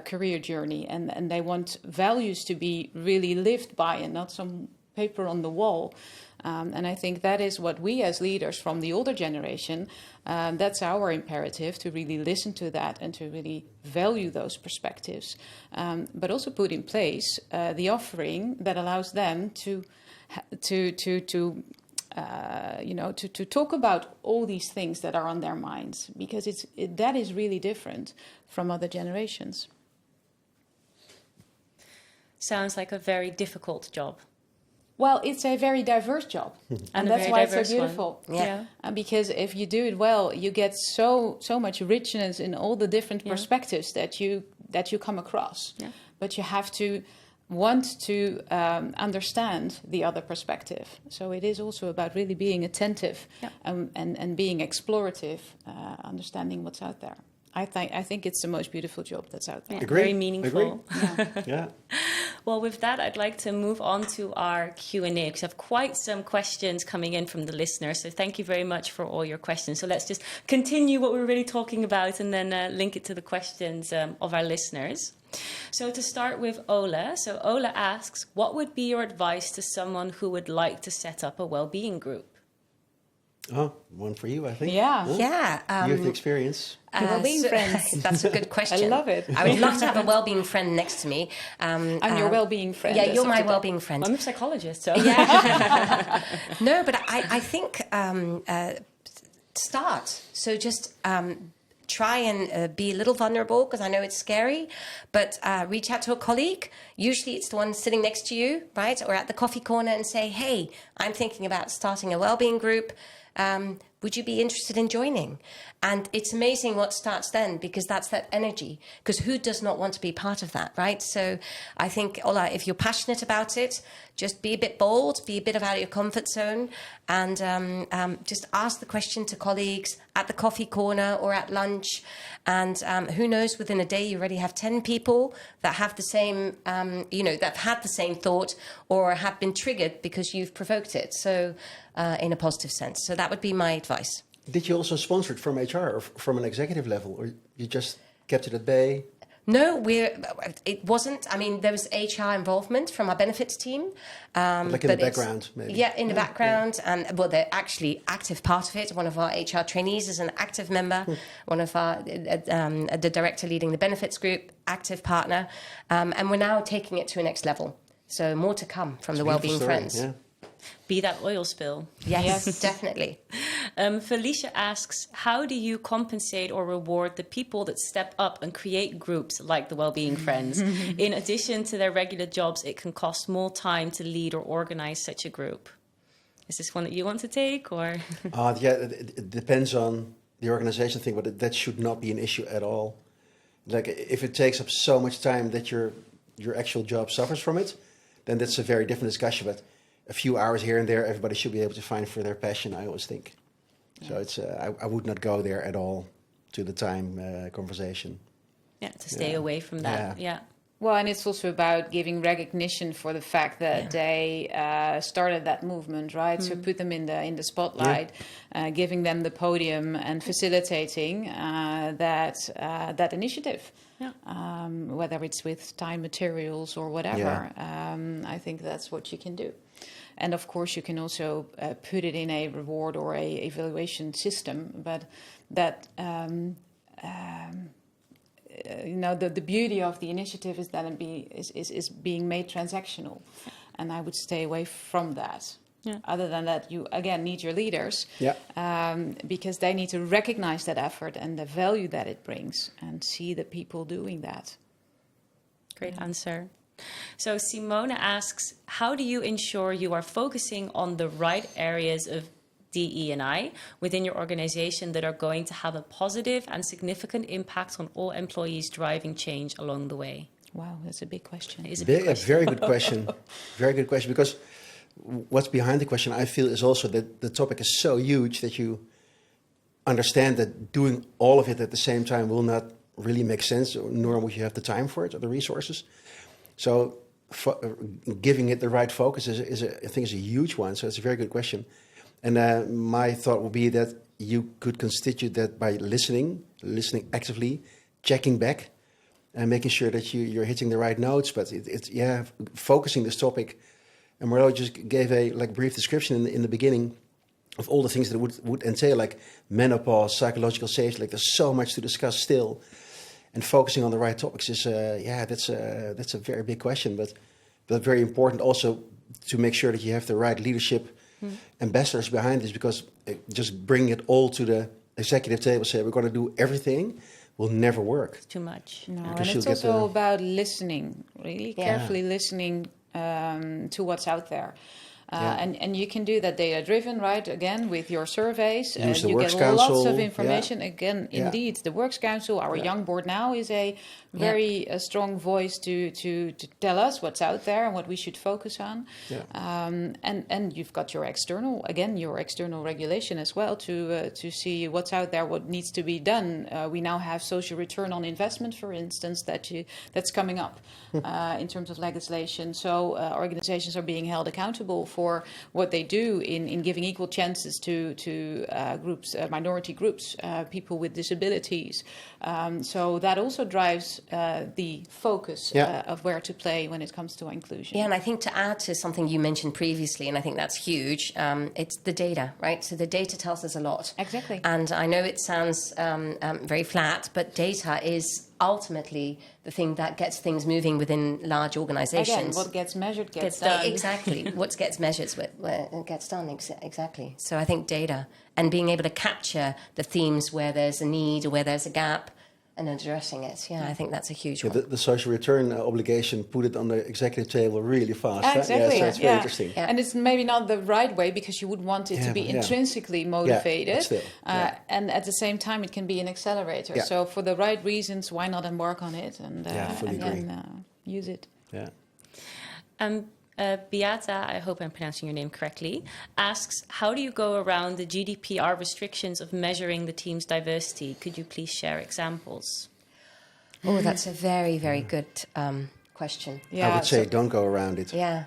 career journey, and they want values to be really lived by and not some paper on the wall. And I think that is what we as leaders from the older generation, that's our imperative, to really listen to that and to really value those perspectives, but also put in place the offering that allows them to talk about all these things that are on their minds, because that is really different from other generations. Sounds like a very difficult job. Well, it's a very diverse job, and that's why it's so beautiful. Yeah. Because if you do it well, you get so much richness in all the different perspectives that you come across. Yeah. But you have to want to understand the other perspective. So it is also about really being attentive and being explorative, understanding what's out there. I think it's the most beautiful job that's out there. Yeah, very meaningful. Yeah. Well, with that, I'd like to move on to our Q&A because I have quite some questions coming in from the listeners. So thank you very much for all your questions. So let's just continue what we were really talking about and then link it to the questions of our listeners. So to start with Ola. So Ola asks, what would be your advice to someone who would like to set up a well-being group? Oh, one for you, I think. Yeah. Huh? Yeah. You have the experience. Well-being friends. That's a good question. I love it. I would love to have a well-being friend next to me. I'm your well-being friend. Yeah, you're my well-being friend. I'm a psychologist, so... Yeah. No, but I think start. So just try and be a little vulnerable, because I know it's scary, but reach out to a colleague. Usually it's the one sitting next to you, right? Or at the coffee corner, and say, hey, I'm thinking about starting a well-being group. Would you be interested in joining? And it's amazing what starts then, because that's that energy. Because who does not want to be part of that, right? So I think, Ola, if you're passionate about it, just be a bit bold, be a bit out of your comfort zone, and just ask the question to colleagues at the coffee corner or at lunch. And who knows, within a day you already have 10 people that have the same, that have had the same thought or have been triggered because you've provoked it. So in a positive sense. So that would be my advice. Did you also sponsor it from HR or from an executive level, or you just kept it at bay? No, it wasn't. I mean, there was HR involvement from our benefits team. Like in the background, maybe? Yeah, in the background. Yeah. And, well, they're actually active part of it. One of our HR trainees is an active member. One of our, the director leading the benefits group, active partner. And we're now taking it to a next level. So more to come from the Wellbeing Friends. Yeah. Be that oil spill. Yes, definitely. Felicia asks, how do you compensate or reward the people that step up and create groups like the Wellbeing Friends? In addition to their regular jobs, it can cost more time to lead or organize such a group. Is this one that you want to take, or? It depends on the organization thing, but that should not be an issue at all. Like, if it takes up so much time that your actual job suffers from it, then that's a very different discussion. But a few hours here and there, everybody should be able to find for their passion, I always think. Yeah. So it's I would not go there at all to the time conversation. Yeah, to stay away from that. Yeah. Well, and it's also about giving recognition for the fact that they started that movement, right? So put them in the spotlight, giving them the podium and facilitating that initiative. Yeah. Whether it's with time, materials, or whatever. Yeah. I think that's what you can do. And of course, you can also put it in a reward or a evaluation system. But that, the beauty of the initiative is that is being made transactional, and I would stay away from that. Yeah. Other than that, you again need your leaders, because they need to recognize that effort and the value that it brings, and see the people doing that. Great answer. So Simona asks, how do you ensure you are focusing on the right areas of DE&I within your organization that are going to have a positive and significant impact on all employees, driving change along the way? Wow, that's a big question. It is a big question. Very good question. Very good question, because what's behind the question, I feel, is also that the topic is so huge that you understand that doing all of it at the same time will not really make sense, nor would you have the time for it or the resources. So giving it the right focus I think is a huge one. So it's a very good question. And my thought would be that you could constitute that by listening actively, checking back, and making sure that you're hitting the right notes. But it's focusing this topic. And Marlo just gave a brief description in the beginning of all the things that would entail, like menopause, psychological safety. Like, there's so much to discuss still. And focusing on the right topics is, that's a very big question, but very important also to make sure that you have the right leadership ambassadors behind this, because just bringing it all to the executive table, say we're going to do everything, will never work. It's too much. No, and it's also about listening, really carefully listening to what's out there. And you can do that data-driven, right? Again, with your surveys. Use the you Works get Council. lots of information. Again, indeed, the Works Council, our young board now, is a very strong voice to tell us what's out there and what we should focus on. And you've got your external regulation as well to see what's out there, what needs to be done. We now have social return on investment, for instance, that's coming up in terms of legislation. So organizations are being held accountable for what they do in giving equal chances to groups, minority groups, people with disabilities. So that also drives the focus of where to play when it comes to inclusion. Yeah, and I think to add to something you mentioned previously, and I think that's huge, it's the data, right? So the data tells us a lot. Exactly. And I know it sounds very flat, but data is ultimately the thing that gets things moving within large organizations. Again, what gets measured gets done. Exactly. What gets measured gets done. Exactly. So I think data and being able to capture the themes where there's a need or where there's a gap and addressing it. Yeah, I think that's a huge one. The social return obligation, put it on the executive table really fast. Exactly. So it's very interesting. Yeah. And it's maybe not the right way because you would want it to be intrinsically motivated. But still, and at the same time, it can be an accelerator. Yeah. So for the right reasons, why not embark on it and use it? Yeah. Beata, I hope I'm pronouncing your name correctly, asks, how do you go around the GDPR restrictions of measuring the team's diversity? Could you please share examples? Oh, that's a very, very good question. I would say don't go around it. Yeah.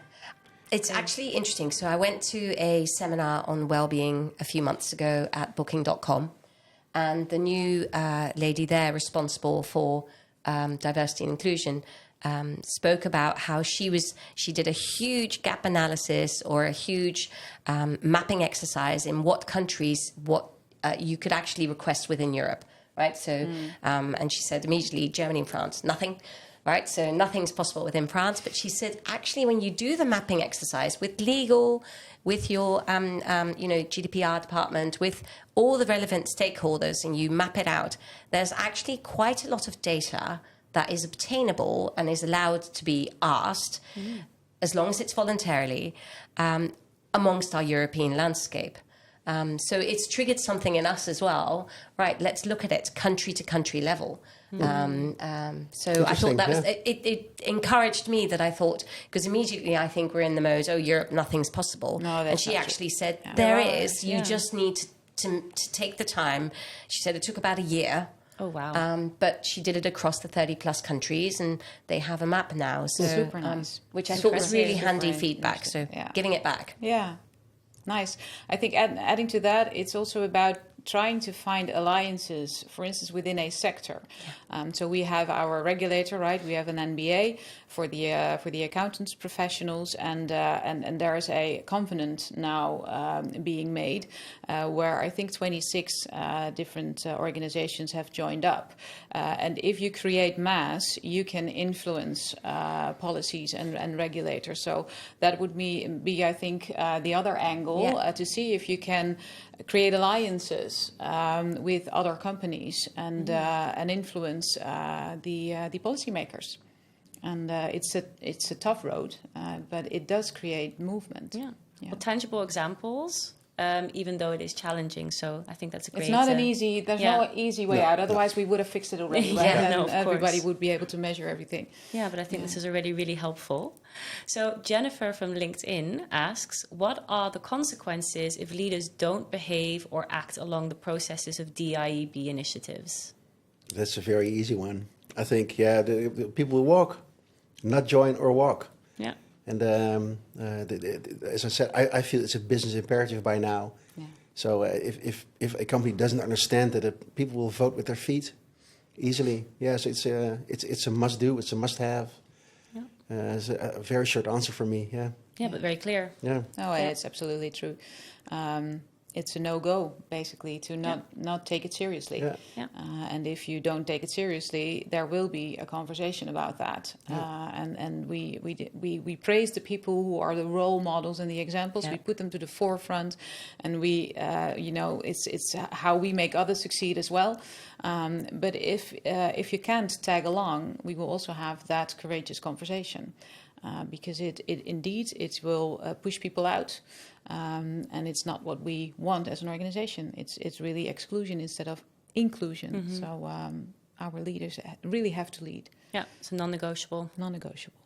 It's actually interesting. So I went to a seminar on well-being a few months ago at booking.com, and the new lady there responsible for diversity and inclusion spoke about how she did a huge gap analysis or a huge mapping exercise in what countries you could actually request within Europe, right? So, and she said immediately Germany and France, nothing, right? So nothing's possible within France. But she said actually when you do the mapping exercise with legal, with your GDPR department, with all the relevant stakeholders, and you map it out, there's actually quite a lot of data that is obtainable and is allowed to be asked, as long as it's voluntarily, amongst our European landscape. So it's triggered something in us as well. Right, let's look at it country to country level. So I thought that was, it encouraged me that I thought, because immediately I think we're in the mode, Europe, nothing's possible. No, and she actually said, there is, you just need to take the time. She said it took about a year. Oh, wow. But she did it across the 30-plus countries, and they have a map now. So, super nice. Which I thought was really handy feedback, so giving it back. Yeah, nice. I think adding to that, it's also about trying to find alliances, for instance, within a sector. So we have our regulator, right? We have an NBA for the accountants professionals, and there is a covenant now being made where I think 26 different organizations have joined up. And if you create mass, you can influence policies and regulators. So that would be I think, the other angle to see if you can create alliances with other companies and influence the policymakers. And it's a tough road, but it does create movement. Yeah. Well, tangible examples, even though it is challenging. So I think that's a great... It's not there's no easy way out. Otherwise, we would have fixed it already, right? And everybody would be able to measure everything. Yeah, but I think this is already really helpful. So Jennifer from LinkedIn asks, what are the consequences if leaders don't behave or act along the processes of DIEB initiatives? That's a very easy one. I think, the people will walk, not join or walk. Yeah. And as I said, I feel it's a business imperative by now. Yeah. So if a company doesn't understand that people will vote with their feet easily, so it's a must do, it's a must have. Yeah. It's a very short answer for me. Yeah. Yeah, but very clear. Yeah. No, it's absolutely true. It's a no-go, basically, to not take it seriously. Yeah. Yeah. And if you don't take it seriously, there will be a conversation about that. Yeah. And we praise the people who are the role models and the examples. Yeah. We put them to the forefront, and it's how we make others succeed as well. But if you can't tag along, we will also have that courageous conversation. because it indeed it will push people out, and it's not what we want as an organization. It's really exclusion instead of inclusion. So our leaders really have to lead. Yeah, it's non-negotiable. Non-negotiable.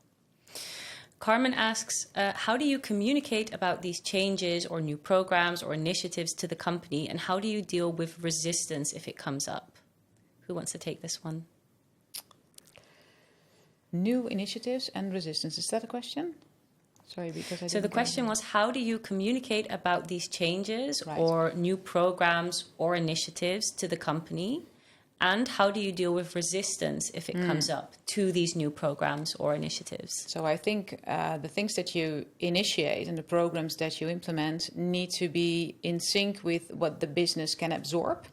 Carmen asks, how do you communicate about these changes or new programs or initiatives to the company, and how do you deal with resistance if it comes up? Who wants to take this one? New initiatives and resistance. Is that a question? Sorry, because I didn't. So the question was, how do you communicate about these changes or new programs or initiatives to the company? And how do you deal with resistance if it comes up to these new programs or initiatives? So I think the things that you initiate and the programs that you implement need to be in sync with what the business can absorb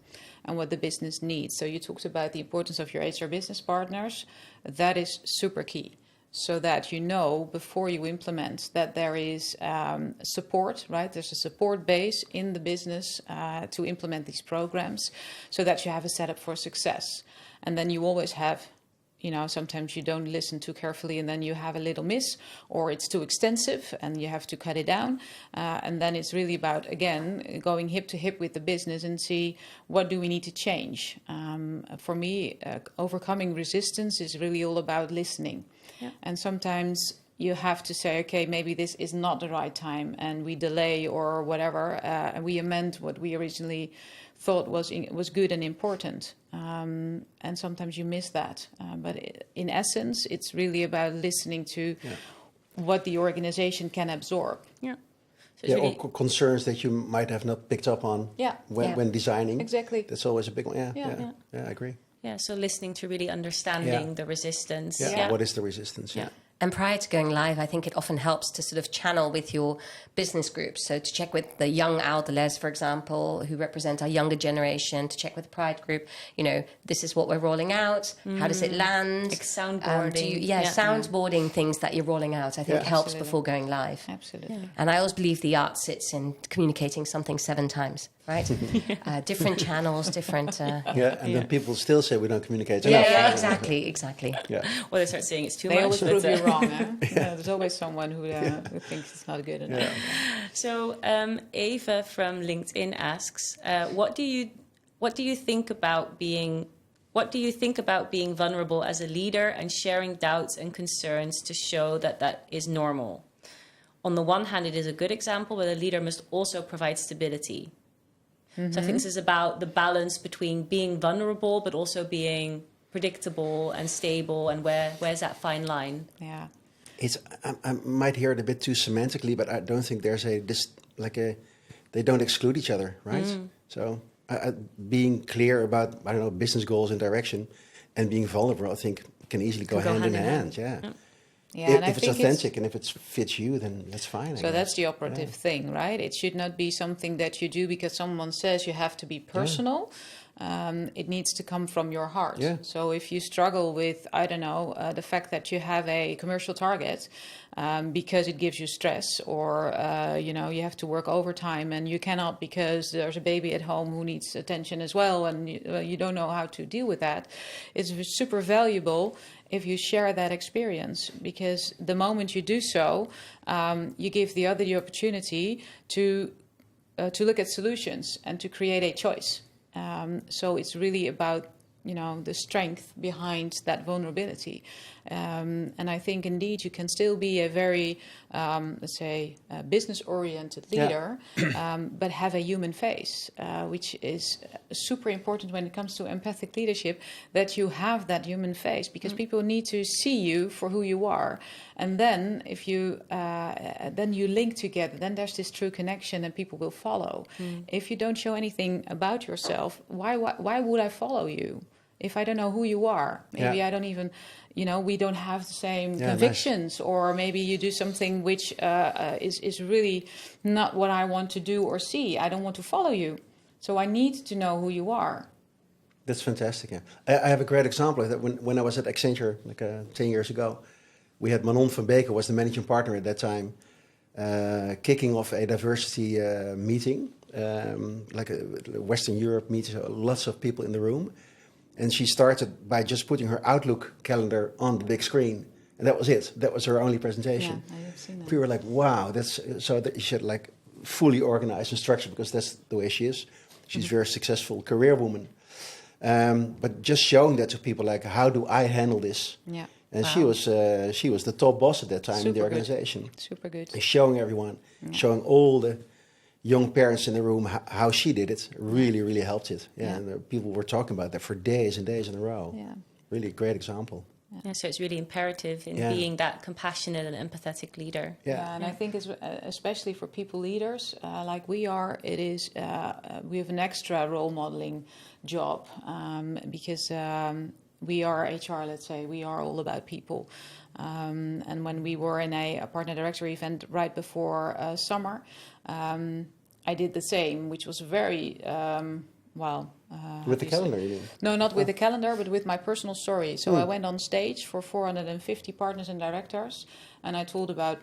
and what the business needs. So you talked about the importance of your HR business partners. That is super key. So that you know before you implement that there is support, right? There's a support base in the business to implement these programs so that you have a setup for success. And then you always have, sometimes you don't listen too carefully and then you have a little miss, or it's too extensive and you have to cut it down. And then it's really about, again, going hip to hip with the business and see what do we need to change. For me, overcoming resistance is really all about listening. Yeah. And sometimes you have to say, okay, maybe this is not the right time, and we delay or whatever, and we amend what we originally thought was good and important. And sometimes you miss that. But in essence, it's really about listening to what the organization can absorb. Yeah. So really or concerns that you might have not picked up on when designing. Exactly. That's always a big one. Yeah, I agree. Yeah, so listening to really understanding the resistance. Yeah. What is the resistance? Yeah. And prior to going live, I think it often helps to sort of channel with your business groups. So to check with the young ouderlers, for example, who represent our younger generation, to check with the Pride group, this is what we're rolling out. How does it land? Like soundboarding. Soundboarding things that you're rolling out, I think helps before going live. Absolutely. Yeah. And I always believe the art sits in communicating something 7 times. Right? Different channels, different... then people still say we don't communicate enough. Yeah, exactly. Yeah. Well, they start saying it's too much. They always prove you wrong, huh? There's always someone who thinks it's not good enough. Yeah. So Eva from LinkedIn asks, what do you think about being vulnerable as a leader and sharing doubts and concerns to show that is normal? On the one hand, it is a good example where the leader must also provide stability. Mm-hmm. So I think this is about the balance between being vulnerable but also being predictable and stable, and where's that fine line? Yeah, I might hear it a bit too semantically, but I don't think there's they don't exclude each other, right? So being clear about business goals and direction, and being vulnerable, I think can easily go hand in hand. Yeah. Yeah, if it's authentic and if it fits you, then that's fine. So that's the operative thing, right? It should not be something that you do because someone says you have to be personal. It needs to come from your heart. Yeah. So if you struggle with, the fact that you have a commercial target because it gives you stress, or, you have to work overtime and you cannot because there's a baby at home who needs attention as well, and you don't know how to deal with that, it's super valuable if you share that experience, because the moment you do so, you give the other the opportunity to look at solutions and to create a choice. So it's really about the strength behind that vulnerability. And I think indeed you can still be a very, business-oriented leader, but have a human face, which is super important when it comes to empathic leadership, that you have that human face, because people need to see you for who you are. And then if you then you link together, then there's this true connection and people will follow. If you don't show anything about yourself, why would I follow you? If I don't know who you are, maybe I don't even, we don't have the same convictions, or maybe you do something which is really not what I want to do or see. I don't want to follow you. So I need to know who you are. That's fantastic. Yeah. I have a great example of that. When I was at Accenture 10 years ago, we had Manon van Beek, was the managing partner at that time, kicking off a diversity meeting, like a Western Europe meeting, so lots of people in the room. And she started by just putting her Outlook calendar on the big screen And that was it. That was her only presentation. Yeah, I have seen that. We were like, wow, that's so that you should like fully organize and structure, because that's the way she is. She's a very successful career woman. But just showing that to people, like, how do I handle this? Yeah. And she was the top boss at that time in the organization. Super good. And showing everyone, showing all the young parents in the room how she did it, really, really helped it. Yeah, and people were talking about that for days and days in a row. Yeah. Really a great example. Yeah, so it's really imperative in being that compassionate and empathetic leader. And I think especially for people leaders like we are, it is we have an extra role modeling job because we are HR, let's say, we are all about people. And when we were in a partner director event right before summer, I did the same, which was very with the calendar, you mean? No, not with the calendar, but with my personal story. So I went on stage for 450 partners and directors, and I talked about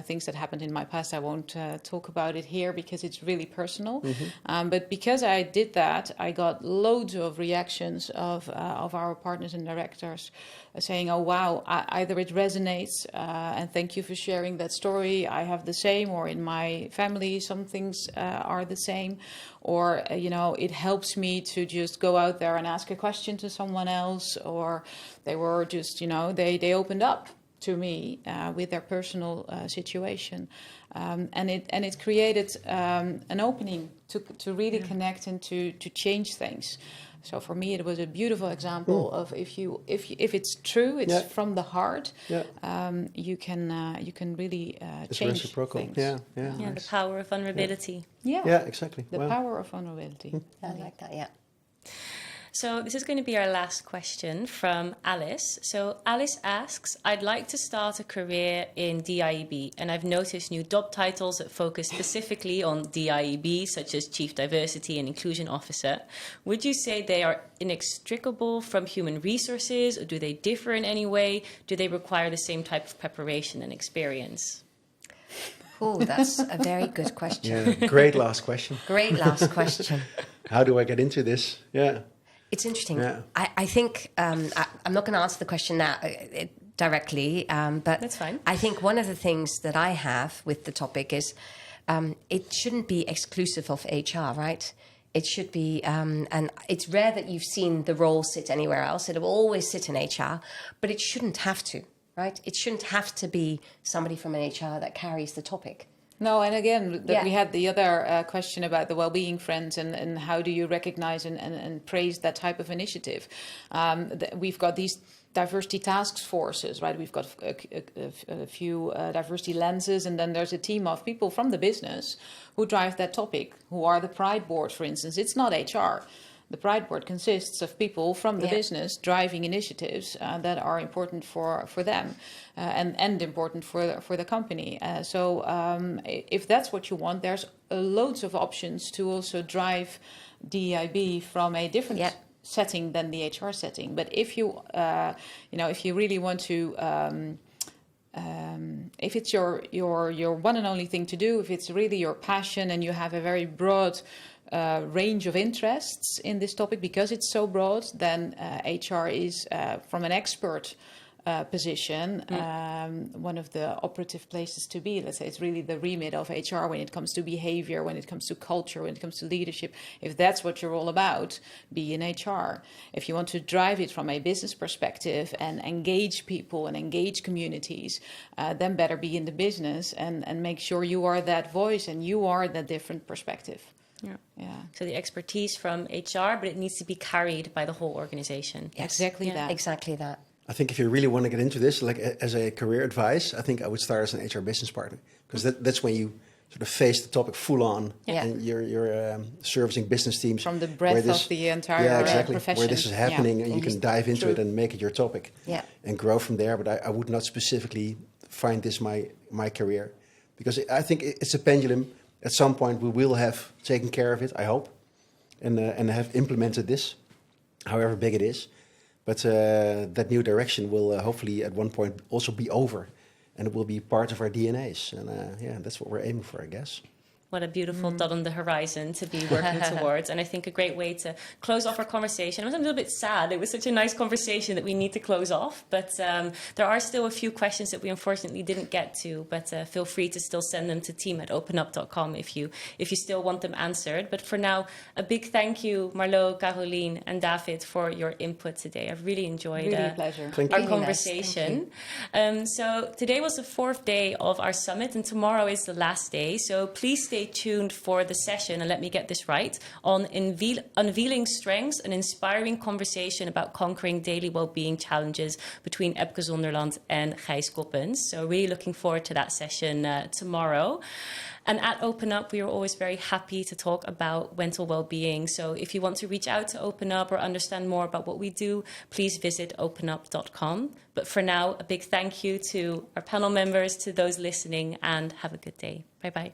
things that happened in my past. I won't talk about it here because it's really personal. But because I did that, I got loads of reactions of our partners and directors saying, "Oh wow, either it resonates, and thank you for sharing that story. I have the same, or in my family some things are the same, or it helps me to just go out there and ask a question to someone else, or they were just they opened up to me with their personal situation, and it created an opening to really connect and to change things. So for me, it was a beautiful example of if it's true, it's from the heart. You can really change things. Yeah, the power of vulnerability. Yeah, exactly. The power of vulnerability. I like that. Yeah. So this is going to be our last question from Alice. So Alice asks, I'd like to start a career in DIEB, and I've noticed new job titles that focus specifically on DIEB, such as Chief Diversity and Inclusion Officer. Would you say they are inextricable from human resources, or do they differ in any way? Do they require the same type of preparation and experience? Oh, that's a very good question. Yeah, great last question. Great last question. How do I get into this? Yeah. It's interesting. Yeah. I think I'm not going to answer the question now directly, but that's fine. I think one of the things that I have with the topic is it shouldn't be exclusive of HR, right? It should be, and it's rare that you've seen the role sit anywhere else. It will always sit in HR, but it shouldn't have to, right? It shouldn't have to be somebody from an HR that carries the topic. No, and again, we had the other question about the well-being friends and how do you recognize and praise that type of initiative. We've got these diversity task forces, right? We've got a few diversity lenses, and then there's a team of people from the business who drive that topic, who are the Pride Board, for instance. It's not HR. The Pride Board consists of people from the business driving initiatives that are important for them and important for the company. So if that's what you want, there's loads of options to also drive DEIB from a different setting than the HR setting. But if you if you really want to if it's your one and only thing to do, if it's really your passion and you have a very broad range of interests in this topic, because it's so broad, then HR is, from an expert position, one of the operative places to be. Let's say it's really the remit of HR when it comes to behavior, when it comes to culture, when it comes to leadership. If that's what you're all about, be in HR. If you want to drive it from a business perspective and engage people and engage communities, then better be in the business and make sure you are that voice and you are that different perspective. Yeah. So the expertise from HR, but it needs to be carried by the whole organization. Yes. Exactly that. I think if you really want to get into this, like as a career advice, I think I would start as an HR business partner, because that's when you sort of face the topic full on, and you're servicing business teams from the breadth of the entire profession. Where this is happening, and you can dive into it and make it your topic, and grow from there. But I would not specifically find this my career, because I think it's a pendulum. At some point, we will have taken care of it, I hope, and have implemented this, however big it is. But that new direction will hopefully at one point also be over, and it will be part of our DNAs. And that's what we're aiming for, I guess. What a beautiful dot on the horizon to be working towards. And I think a great way to close off our conversation. I was a little bit sad. It was such a nice conversation that we need to close off. But there are still a few questions that we unfortunately didn't get to. But feel free to still send them to team@openup.com if you still want them answered. But for now, a big thank you, Marlo, Caroline, and David, for your input today. I've really enjoyed Really a pleasure. Thank our you. conversation. So today was the 4th day of our summit, and tomorrow is the last day. So please stay tuned for the session, and let me get this right, on unveiling strengths, an inspiring conversation about conquering daily well-being challenges between Epke Zonderland and Gijs Koppens. So really looking forward to that session tomorrow. And at OpenUp, we are always very happy to talk about mental well-being. So if you want to reach out to OpenUp or understand more about what we do, please visit openup.com. But for now, a big thank you to our panel members, to those listening, and have a good day. Bye-bye.